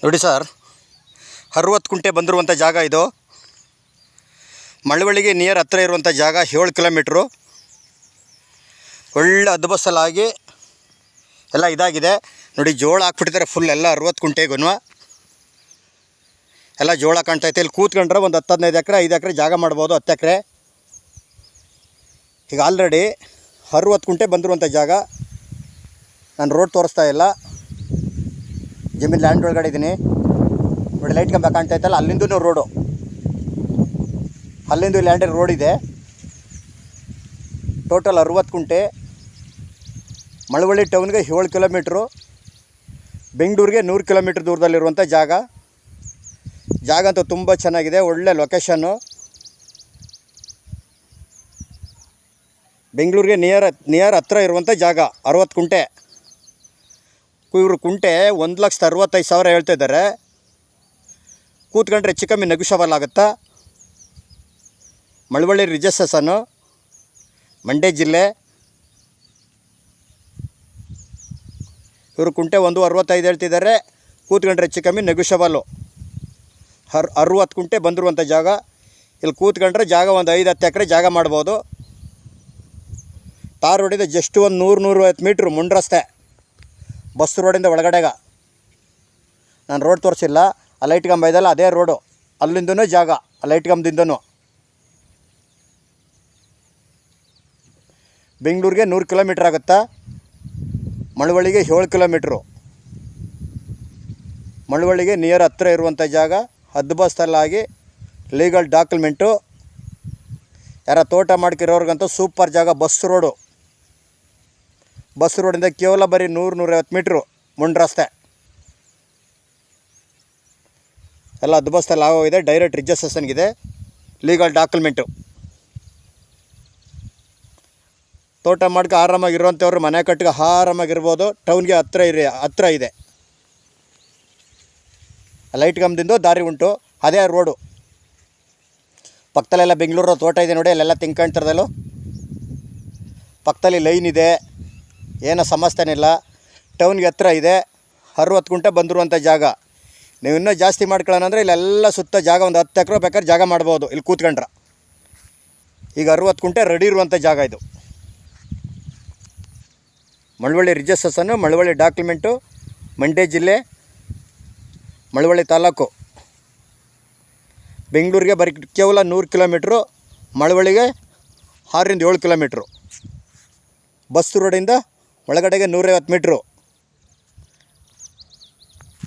ನೋಡಿ ಸರ್, 60 ಕುಂಟೆ ಬಂದಿರುವಂಥ ಜಾಗ ಇದು. ಮಳವಳ್ಳಿಗೆ ನಿಯರ್ ಹತ್ತಿರ ಇರುವಂಥ ಜಾಗ 7 ಕಿಲೋಮೀಟ್ರು. ಒಳ್ಳೆ ಅದ್ಬಸಲಾಗಿ ಎಲ್ಲ ಇದಾಗಿದೆ ನೋಡಿ. ಜೋಳ ಹಾಕ್ಬಿಟ್ಟಿದ್ದಾರೆ ಫುಲ್ ಎಲ್ಲ 60 ಕುಂಟೆಗೂ ಎಲ್ಲ ಜೋಳ ಕಾಣ್ತೈತೆ. ಇಲ್ಲಿ ಕೂತ್ಕೊಂಡ್ರೆ ಒಂದು 10-15 ಎಕರೆ 5 ಎಕರೆ ಜಾಗ ಮಾಡ್ಬೋದು. 10 ಎಕರೆ ಈಗ ಆಲ್ರೆಡಿ 60 ಕುಂಟೆ ಬಂದಿರುವಂಥ ಜಾಗ. ನಾನು ರೋಡ್ ತೋರಿಸ್ತಾ ಇಲ್ಲ, ಜಮೀನು ಲ್ಯಾಂಡ್ ಒಳಗಡೆ ಇದ್ದೀನಿ ನೋಡಿ. ಲೈಟ್ ಕಂಬ ಕಾಣ್ತಾಯಿತ್ತಲ್ಲ, ಅಲ್ಲಿಂದೂ ರೋಡು, ಅಲ್ಲಿಂದ ಲ್ಯಾಂಡ್ ರೋಡ್ ಇದೆ. ಟೋಟಲ್ 60 ಕುಂಟೆ. ಮಳವಳ್ಳಿ ಟೌನ್ಗೆ 7 ಕಿಲೋಮೀಟ್ರು, ಬೆಂಗಳೂರಿಗೆ 100 ಕಿಲೋಮೀಟ್ರ್ ದೂರದಲ್ಲಿರುವಂಥ ಜಾಗ. ಜಾಗ ಅಂತೂ ತುಂಬ ಚೆನ್ನಾಗಿದೆ, ಒಳ್ಳೆ ಲೊಕೇಶನ್ನು. ಬೆಂಗಳೂರಿಗೆ ನಿಯರ್ ಹತ್ತಿರ ಇರುವಂಥ ಜಾಗ 60 ಕುಂಟೆ. ಇವರು ಕುಂಟೆ 1,65,000 ಹೇಳ್ತಾಯಿದ್ದಾರೆ. ಕೂತ್ಕೊಂಡ್ರೆ ಹೆಚ್ಚು ಕಮ್ಮಿ ನೆಗೋಷಿಯಬಲ್ ಆಗುತ್ತಾ. ಮಳವಳ್ಳಿ ರಿಜಿಸ್ಟ್ರೇಷನ್ನು, ಮಂಡ್ಯ ಜಿಲ್ಲೆ. ಇವರು ಕುಂಟೆ 1,65 ಹೇಳ್ತಿದ್ದಾರೆ. ಕೂತ್ಕೊಂಡ್ರೆ ಹೆಚ್ಚು ಕಮ್ಮಿ ನೆಗೋಷಿಯಬಲ್ಲು. 60 ಕುಂಟೆ ಬಂದಿರುವಂಥ ಜಾಗ. ಇಲ್ಲಿ ಕೂತ್ಕೊಂಡ್ರೆ ಜಾಗ ಒಂದು 5-10 ಎಕರೆ ಜಾಗ ಮಾಡ್ಬೋದು. ತಾರ್ ರೋಡಿಂದ ಜಸ್ಟ್ ಒಂದು 100-150 ಮೀಟ್ರು ಮುಂಡ್ರಸ್ತೆ. ಬಸ್ ರೋಡಿಂದ ಒಳಗಡೆಗ ನಾನು ರೋಡ್ ತೋರಿಸಿಲ್ಲ. ಆ ಲೈಟ್ ಕಂಬ ಇದೆಲ್ಲ ಅದೇ ರೋಡು, ಅಲ್ಲಿಂದನೂ ಜಾಗ, ಆ ಲೈಟ್ ಕಂಬದಿಂದನೂ. ಬೆಂಗಳೂರಿಗೆ 100 ಕಿಲೋಮೀಟ್ರ್ ಆಗುತ್ತಾ. ಮಳವಳ್ಳಿಗೆ 7 ಕಿಲೋಮೀಟ್ರು. ಮಳವಳ್ಳಿಗೆ ನಿಯರ್ ಹತ್ತಿರ ಇರುವಂಥ ಜಾಗ. ಹದ್ಬಸ್ತಲ್ಲಾಗಿ ಲೀಗಲ್ ಡಾಕ್ಯುಮೆಂಟು. ಯಾರ ತೋಟ ಮಾಡ್ಕಿರೋರ್ಗಂತೂ ಸೂಪರ್ ಜಾಗ. ಬಸ್ ರೋಡು, ಬಸ್ ರೋಡಿಂದ ಕೇವಲ ಬರೀ 100-150 ಮೀಟ್ರು ಮುಂಡ್ರಸ್ತೆ. ಎಲ್ಲ ಹದ್ಬಸ್ತಲ್ಲಿ ಆಗೋಗಿದೆ. ಡೈರೆಕ್ಟ್ ರಿಜಿಸ್ಟ್ರೇಷನ್ಗಿದೆ, ಲೀಗಲ್ ಡಾಕ್ಯುಮೆಂಟು. ತೋಟ ಮಾಡ್ಕೊ ಆರಾಮಾಗಿರುವಂಥವ್ರು ಮನೆ ಕಟ್ಟಿಗೆ ಆರಾಮಾಗಿರ್ಬೋದು. ಟೌನ್ಗೆ ಹತ್ತಿರ ಇದೆ. ಲೈಟ್ ಕಂಬದಿಂದ ದಾರಿ ಉಂಟು, ಅದೇ ರೋಡು. ಪಕ್ಕದಲ್ಲೆಲ್ಲ ಬೆಂಗಳೂರು ತೋಟ ಇದೆ ನೋಡಿ, ಅಲ್ಲೆಲ್ಲ ತಿಂಕಾಣ್ತಿರೋದಲ್ಲೂ. ಪಕ್ಕದಲ್ಲಿ ಲೈನ್ ಇದೆ, ಏನೋ ಸಮಸ್ಯೆನಿಲ್ಲ. ಟೌನ್ಗೆ ಹತ್ತಿರ ಇದೆ. 60 ಕುಂಟೆ ಬಂದಿರುವಂಥ ಜಾಗ. ನೀವು ಇನ್ನೂ ಜಾಸ್ತಿ ಮಾಡ್ಕೊಳ್ಳೋಣ ಅಂದರೆ ಇಲ್ಲೆಲ್ಲ ಸುತ್ತ ಜಾಗ ಒಂದು 10 ಎಕರೆ ಬೇಕಾದ್ರೆ ಜಾಗ ಮಾಡ್ಬೋದು ಇಲ್ಲಿ ಕೂತ್ಕೊಂಡ್ರೆ. ಈಗ 60 ಕುಂಟೆ ರೆಡಿ ಇರುವಂಥ ಜಾಗ ಇದು. ಮಳವಳ್ಳಿ ರಿಜಿಸ್ಟ್ರೇಷನ್ನು, ಮಳವಳ್ಳಿ ಡಾಕ್ಯುಮೆಂಟು, ಮಂಡ್ಯ ಜಿಲ್ಲೆ, ಮಳವಳ್ಳಿ ತಾಲೂಕು. ಬೆಂಗಳೂರಿಗೆ ಬರೀ ಕೇವಲ 100 ಕಿಲೋಮೀಟ್ರು. ಮಳವಳ್ಳಿಗೆ 6-7 ಕಿಲೋಮೀಟ್ರು. ಬಸ್ ರೋಡಿಂದ ಒಳಗಡೆಗೆ 150 ಮೀಟ್ರು.